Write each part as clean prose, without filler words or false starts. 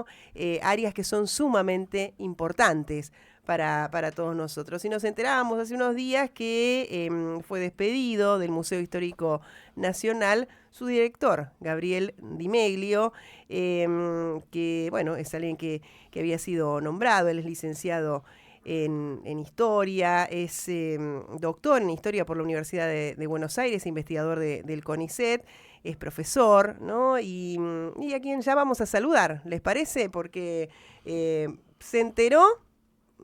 ¿no? Áreas que son sumamente importantes para todos nosotros. Y nos enterábamos hace unos días que fue despedido del Museo Histórico Nacional su director, Gabriel Di Meglio, que bueno, es alguien que había sido nombrado, él es licenciado en Historia, es doctor en Historia por la Universidad de Buenos Aires, investigador del CONICET, es profesor, ¿no? Y a quien ya vamos a saludar, ¿les parece? Porque se enteró,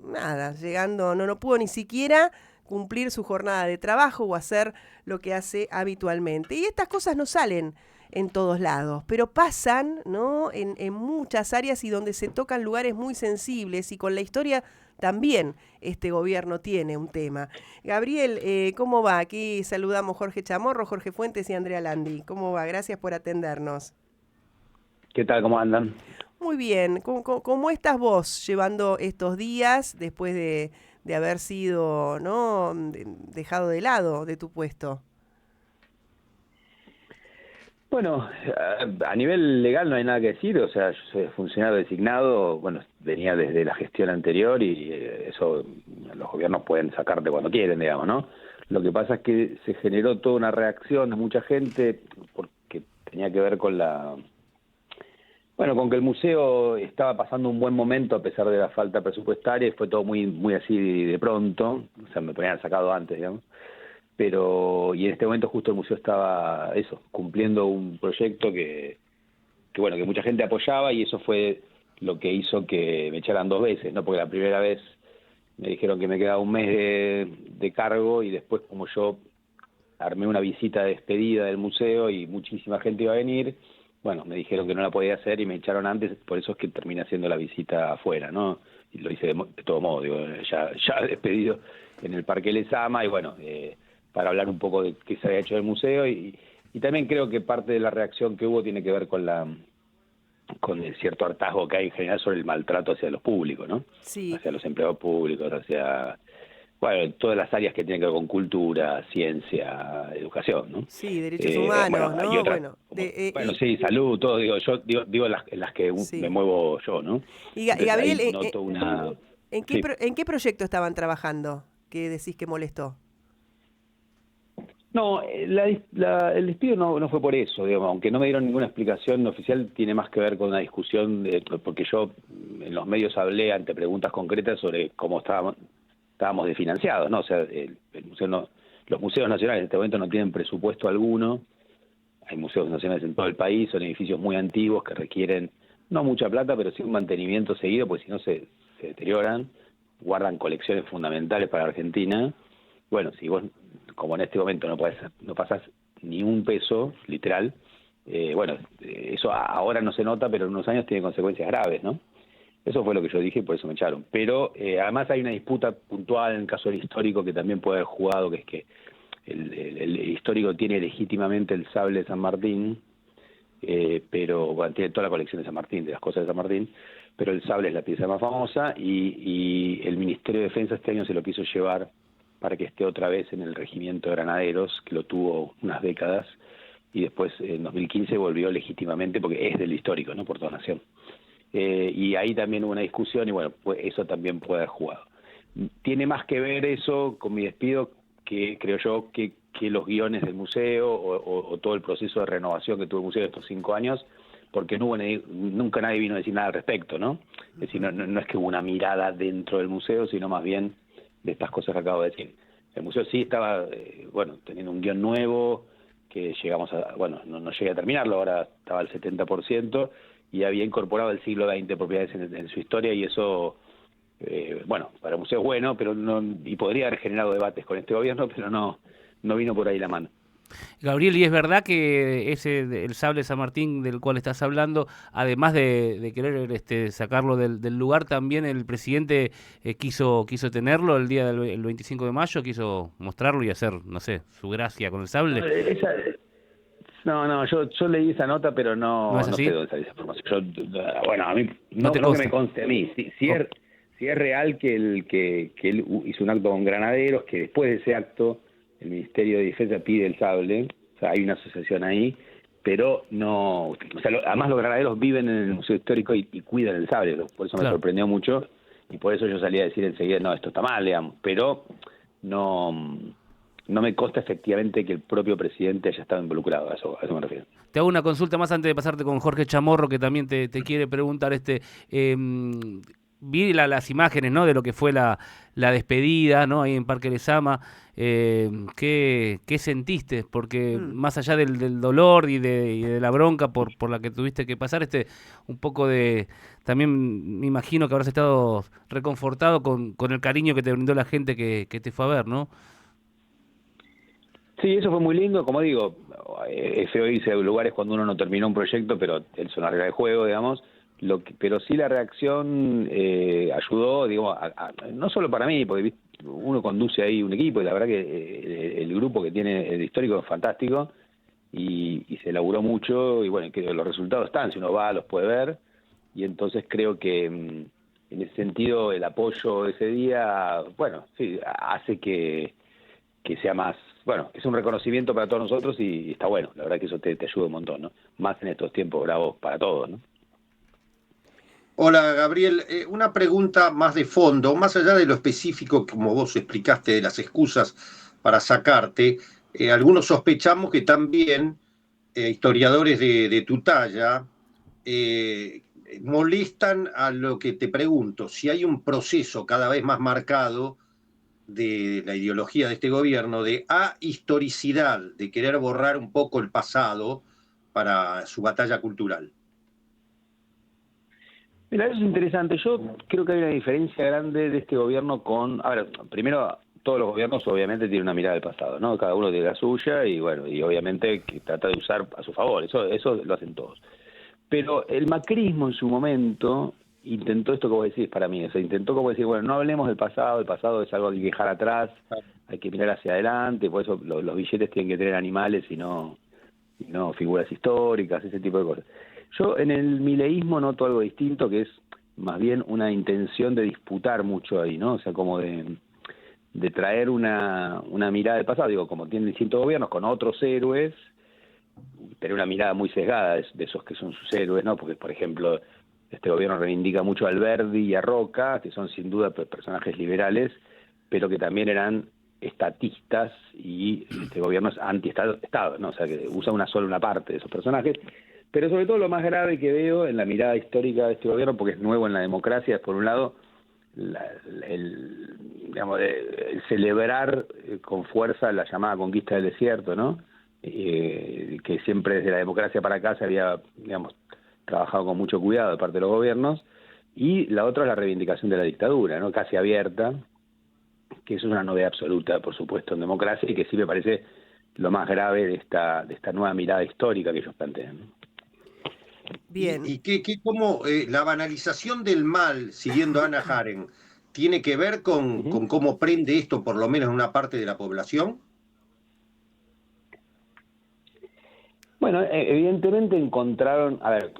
nada, llegando, no pudo ni siquiera cumplir su jornada de trabajo o hacer lo que hace habitualmente. Y estas cosas no salen en todos lados, pero pasan, ¿no? En muchas áreas y donde se tocan lugares muy sensibles, y con la historia también este gobierno tiene un tema. Gabriel, ¿cómo va? Aquí saludamos Jorge Chamorro, Jorge Fuentes y Andrea Landi. ¿Cómo va? Gracias por atendernos. ¿Qué tal? ¿Cómo andan? Muy bien. ¿Cómo estás vos llevando estos días después de haber sido, ¿no? Dejado de lado de tu puesto? Bueno, a nivel legal no hay nada que decir, o sea, yo soy funcionario designado, bueno, venía desde la gestión anterior y eso los gobiernos pueden sacarte cuando quieren, digamos, ¿no? Lo que pasa es que se generó toda una reacción de mucha gente porque tenía que ver con con que el museo estaba pasando un buen momento a pesar de la falta presupuestaria y fue todo muy así de pronto, o sea, me podían sacado antes, digamos. Y en este momento justo el museo estaba cumpliendo un proyecto que mucha gente apoyaba, y eso fue lo que hizo que me echaran 2 veces, ¿no? Porque la primera vez me dijeron que me quedaba un mes de cargo, y después, como yo armé una visita de despedida del museo y muchísima gente iba a venir, bueno, me dijeron que no la podía hacer y me echaron antes, por eso es que terminé haciendo la visita afuera, ¿no? Y lo hice de todo modo, digo, ya despedido en el Parque Lezama, y bueno, para hablar un poco de qué se había hecho del museo, y también creo que parte de la reacción que hubo tiene que ver con el cierto hartazgo que hay en general sobre el maltrato hacia los públicos, ¿no? Sí. Hacia los empleados públicos, todas las áreas que tienen que ver con cultura, ciencia, educación, ¿no? Sí, derechos humanos, Y ¿no? otras, Bueno, sí, salud, todo, digo las que me sí. muevo yo, ¿no? Y Entonces Gabriel, ahí noto una... Sí. ¿en qué proyecto estaban trabajando que decís que molestó? No, el despido no fue por eso, digamos, aunque no me dieron ninguna explicación oficial, tiene más que ver con una discusión, porque yo en los medios hablé ante preguntas concretas sobre cómo estábamos desfinanciados, ¿no? O sea, el museo los museos nacionales en este momento no tienen presupuesto alguno. Hay museos nacionales en todo el país, son edificios muy antiguos que requieren no mucha plata, pero sí un mantenimiento seguido, porque si no se deterioran, guardan colecciones fundamentales para Argentina. Bueno, si vos, como en este momento no pasás ni un peso, literal, eso ahora no se nota, pero en unos años tiene consecuencias graves, ¿no? Eso fue lo que yo dije y por eso me echaron. Pero además hay una disputa puntual en el caso del histórico que también puede haber jugado, que es que el histórico tiene legítimamente el sable de San Martín, pero bueno, tiene toda la colección de San Martín, de las cosas de San Martín, pero el sable es la pieza más famosa, y el Ministerio de Defensa este año se lo quiso llevar para que esté otra vez en el Regimiento de Granaderos, que lo tuvo unas décadas, y después en 2015 volvió legítimamente porque es del histórico, ¿no? Por donación. Y ahí también hubo una discusión, y bueno, pues eso también puede haber jugado. Tiene más que ver eso con mi despido, que creo yo que los guiones del museo o todo el proceso de renovación que tuvo el museo estos 5 años, porque nunca nadie vino a decir nada al respecto, ¿no? Es decir, no es que hubo una mirada dentro del museo, sino más bien de estas cosas que acabo de decir. El museo sí estaba, teniendo un guión nuevo, que llegamos no llegué a terminarlo, ahora estaba al 70%, y había incorporado el siglo XX propiedades en su historia, y eso, para el museo es bueno, pero y podría haber generado debates con este gobierno, pero no vino por ahí la mano. Gabriel, ¿y es verdad que el sable San Martín del cual estás hablando, además de querer sacarlo del lugar, también el presidente quiso tenerlo el día del 25 de mayo, quiso mostrarlo y hacer, no sé, su gracia con el sable? Yo leí esa nota, pero ¿No es no sé así? dónde salió esa información. A mí No te no que me consta. conste a mí. Si es real que él hizo un acto con granaderos, que después de ese acto el Ministerio de Defensa pide el sable, o sea, hay una asociación ahí, pero no, o sea, además los granaderos viven en el Museo Histórico y cuidan el sable, por eso me Claro. sorprendió mucho, y por eso yo salí a decir enseguida, no, esto está mal, digamos, pero no me consta efectivamente que el propio presidente haya estado involucrado, a eso me refiero. Te hago una consulta más antes de pasarte con Jorge Chamorro, que también te quiere preguntar. Vi las imágenes, ¿no?, de lo que fue la despedida, ¿no?, ahí en Parque Lezama. ¿Qué sentiste? Porque Mm. más allá del dolor y de la bronca por la que tuviste que pasar, un poco de... También me imagino que habrás estado reconfortado con el cariño que te brindó la gente que te fue a ver, ¿no? Sí, eso fue muy lindo, como digo, es feo irse a lugares cuando uno no terminó un proyecto, pero es una regla de juego, digamos, pero sí la reacción ayudó, digo, no solo para mí, porque uno conduce ahí un equipo y la verdad que el grupo que tiene el histórico es fantástico y se laburó mucho y bueno, que los resultados están, si uno va los puede ver y entonces creo que en ese sentido el apoyo ese día, bueno, sí, hace que sea más, bueno, es un reconocimiento para todos nosotros y está bueno, la verdad que eso te ayuda un montón, ¿no? Más en estos tiempos bravos para todos, ¿no? Hola Gabriel, una pregunta más de fondo, más allá de lo específico, como vos explicaste, de las excusas para sacarte, algunos sospechamos que también historiadores de tu talla eh, molestan a lo que te pregunto, si hay un proceso cada vez más marcado de la ideología de este gobierno de ahistoricidad, de querer borrar un poco el pasado para su batalla cultural. Mira, eso es interesante. Yo creo que hay una diferencia grande de este gobierno con... A ver, primero, todos los gobiernos obviamente tienen una mirada del pasado, ¿no? Cada uno tiene la suya y bueno, y obviamente que trata de usar a su favor, eso lo hacen todos. Pero el macrismo en su momento intentó esto que vos decís para mí, o sea, intentó como decir, bueno, no hablemos del pasado, el pasado es algo que hay que dejar atrás, hay que mirar hacia adelante, por eso los billetes tienen que tener animales y no figuras históricas, ese tipo de cosas. Yo en el mileísmo noto algo distinto, que es más bien una intención de disputar mucho ahí, ¿no? O sea, como de traer una mirada del pasado, digo, como tienen distintos gobiernos con otros héroes, tener una mirada muy sesgada de esos que son sus héroes, ¿no? Porque, por ejemplo, este gobierno reivindica mucho a Alberdi y a Roca, que son sin duda personajes liberales, pero que también eran estatistas y este gobierno es anti-Estado, ¿no? O sea, que usa una parte de esos personajes. Pero sobre todo lo más grave que veo en la mirada histórica de este gobierno, porque es nuevo en la democracia, es por un lado digamos, el celebrar con fuerza la llamada conquista del desierto, ¿no? Que siempre desde la democracia para acá se había, digamos, trabajado con mucho cuidado de parte de los gobiernos, y la otra es la reivindicación de la dictadura, ¿no? Casi abierta, que eso es una novedad absoluta, por supuesto, en democracia, y que sí me parece lo más grave de esta nueva mirada histórica que ellos plantean, ¿no? Bien. Cómo la banalización del mal, siguiendo a Hannah Arendt, tiene que ver con cómo prende esto, por lo menos en una parte de la población? Bueno, evidentemente encontraron, a ver,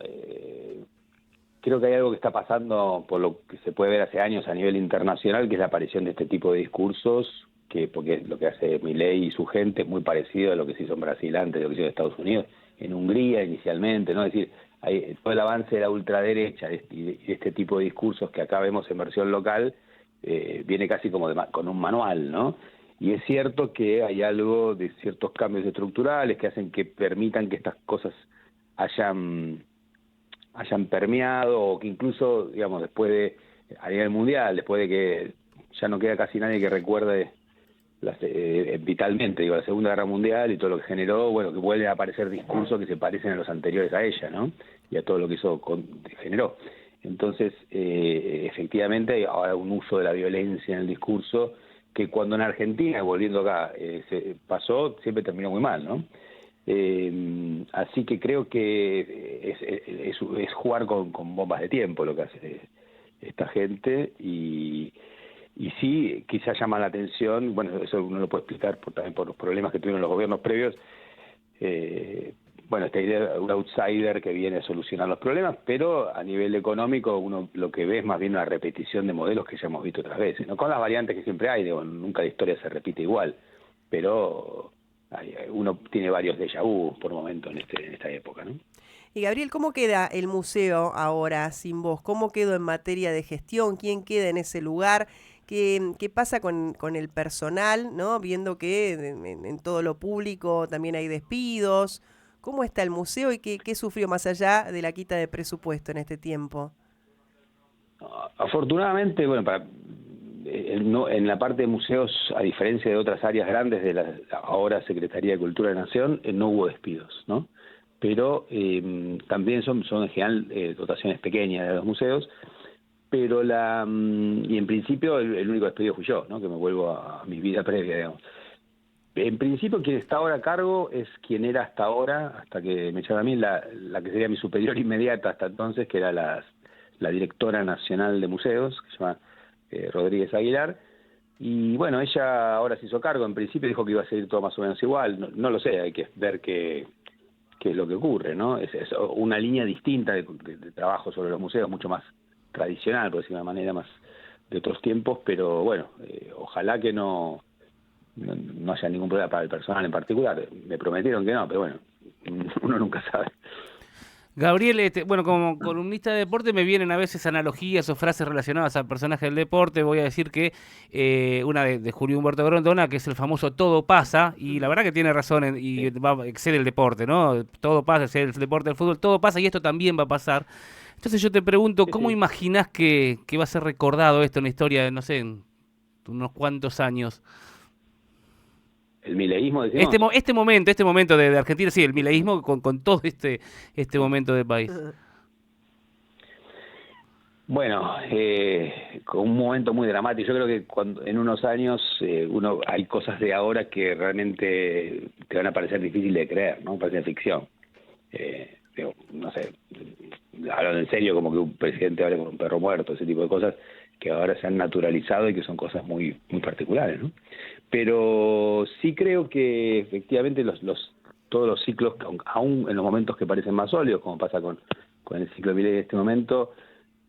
creo que hay algo que está pasando por lo que se puede ver hace años a nivel internacional, que es la aparición de este tipo de discursos, porque lo que hace Milei y su gente es muy parecido a lo que se hizo en Brasil antes, lo que se hizo en Estados Unidos, en Hungría inicialmente, ¿no? Es decir, hay todo el avance de la ultraderecha y de este tipo de discursos que acá vemos en versión local, viene casi como con un manual, ¿no? Y es cierto que hay algo de ciertos cambios estructurales que hacen que permitan que estas cosas hayan permeado, o que incluso, digamos, a nivel mundial, después de que ya no queda casi nadie que recuerde vitalmente, digo, la Segunda Guerra Mundial y todo lo que generó, bueno, que vuelven a aparecer discursos que se parecen a los anteriores a ella, ¿no? Y a todo lo que eso generó. Entonces, efectivamente, hay ahora un uso de la violencia en el discurso que cuando en Argentina, volviendo acá, se pasó, siempre terminó muy mal, ¿no? Así que creo que es jugar con bombas de tiempo lo que hace esta gente y sí, quizás llama la atención, bueno, eso uno lo puede explicar también por los problemas que tuvieron los gobiernos previos, bueno, esta idea de un outsider que viene a solucionar los problemas, pero a nivel económico uno lo que ve es más bien una repetición de modelos que ya hemos visto otras veces, ¿no? Con las variantes que siempre hay, digo, nunca la historia se repite igual, pero uno tiene varios déjà vu por momento en esta época, ¿no? Y Gabriel, ¿cómo queda el museo ahora sin vos? ¿Cómo quedó en materia de gestión? ¿Quién queda en ese lugar? ¿Qué pasa con el personal, ¿no? Viendo que en todo lo público también hay despidos. ¿Cómo está el museo y qué sufrió más allá de la quita de presupuesto en este tiempo? Afortunadamente, bueno, en la parte de museos, a diferencia de otras áreas grandes de la ahora Secretaría de Cultura de la Nación, no hubo despidos, ¿no? Pero también son en general dotaciones pequeñas de los museos, pero y en principio el único despedido fui yo, ¿no? Que me vuelvo a mi vida previa, digamos. En principio quien está ahora a cargo es quien era hasta ahora, hasta que me echaron a mí, la que sería mi superior inmediata hasta entonces, que era la directora nacional de museos, que se llama Rodríguez Aguilar. Y bueno, ella ahora se hizo cargo. En principio dijo que iba a seguir todo más o menos igual. No lo sé, hay que ver qué es lo que ocurre, ¿no? Es una línea distinta de trabajo sobre los museos, mucho más tradicional, por decirlo de una manera, más de otros tiempos, pero bueno, ojalá que no haya ningún problema para el personal en particular. Me prometieron que no, pero bueno, uno nunca sabe. Gabriel, bueno, como columnista de deporte me vienen a veces analogías o frases relacionadas al personaje del deporte. Voy a decir que una de Julio Humberto Grondona, que es el famoso todo pasa, y la verdad que tiene razón y excede el deporte, ¿no? Todo pasa, excede el deporte del fútbol, todo pasa y esto también va a pasar. Entonces yo te pregunto, ¿cómo imaginás que va a ser recordado esto en la historia de, no sé, en unos cuantos años? El mileísmo, decimos. Este momento de Argentina, sí, el mileísmo con todo este momento del país. Bueno, con un momento muy dramático. Yo creo que en unos años hay cosas de ahora que realmente te van a parecer difíciles de creer, ¿no? Parecen ficción. No sé, hablando en serio, como que un presidente hable con un perro muerto, ese tipo de cosas que ahora se han naturalizado y que son cosas muy particulares, ¿no? Pero sí creo que efectivamente todos los ciclos, aún en los momentos que parecen más sólidos, como pasa con el ciclo de Milei en este momento,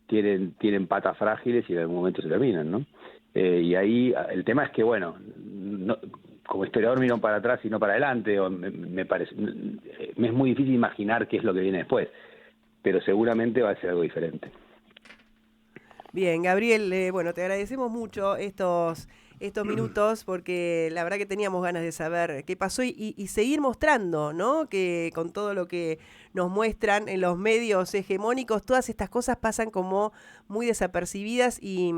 tienen patas frágiles y en algún momento se terminan, ¿no? Y ahí el tema es que, bueno, como historiador miro para atrás y no para adelante, me es muy difícil imaginar qué es lo que viene después, pero seguramente va a ser algo diferente. Bien, Gabriel, bueno, te agradecemos mucho estos minutos porque la verdad que teníamos ganas de saber qué pasó y seguir mostrando, ¿no? Que con todo lo que nos muestran en los medios hegemónicos, todas estas cosas pasan como muy desapercibidas y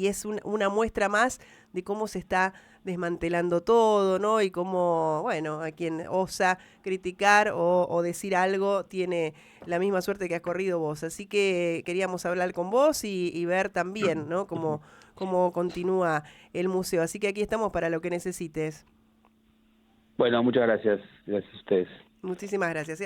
es una muestra más de cómo se está desmantelando todo, ¿no? Y cómo, bueno, a quien osa criticar o decir algo tiene la misma suerte que has corrido vos. Así que queríamos hablar con vos y ver también, ¿no? Cómo continúa el museo. Así que aquí estamos para lo que necesites. Bueno, muchas gracias. Gracias a ustedes. Muchísimas gracias.